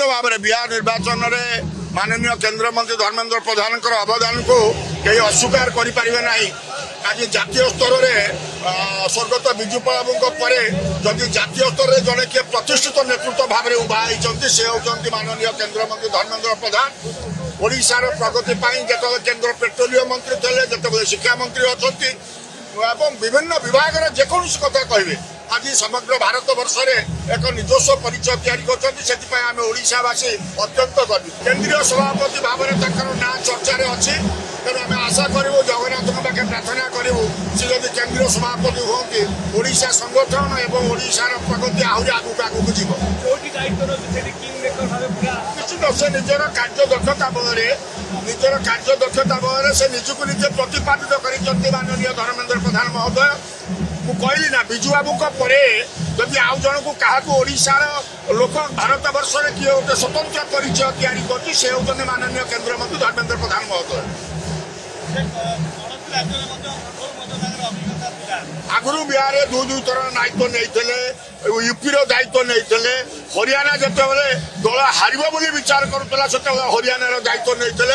भाव में बिहार निर्वाचन में माननीय केंद्र मंत्री धर्मेंद्र प्रधान अवदान को कहीं अस्वीकार करें आज जातीय स्तर में स्वर्गत विजु बाबू जदि जातीय स्तर में जड़े किए प्रतिष्ठित नेतृत्व भाव में उभा होती से होती माननीय केंद्र मंत्री धर्मेंद्र प्रधान ओडिशार प्रगति जो केंद्र पेट्रोलियम मंत्री थे जो शिक्षा मंत्री अच्छा विभिन्न विभाग जेकोसी कथा कहे आज समग्र भारत वर्ष में एक निजस्व परिचय तैयारी ओडिशावासी अत्यंत गर्वित केंद्रीय सभापति भाव में ना चर्चा अच्छी तेणु आम आशा करूँ जगन्नाथ पाखे प्रार्थना करूँ सी जब केंद्रीय सभापति हमें ओडिशा संगठन और ओडिशार प्रगति आहरी आगू आगू जीव निश्चित से निजर कार्य दक्षता बल से निजक निजे प्रतिपादित कर माननीय धर्मेंद्र प्रधान महोदय कहली ना विजु बाबू जदि आउ जन को क्या ओडिशार लोक भारत वर्ष में किए गोटे स्वतंत्र परिचय तैयारी कर माननीय केंद्र मंत्री धर्मेंद्र प्रधान महोदय आगुरी बिहार दुई थर दायित्व नहीं यूपी दायित्व नहीं हरियाणा जिते दल हार विचार करुला से हरियाणा दायित्व नहीं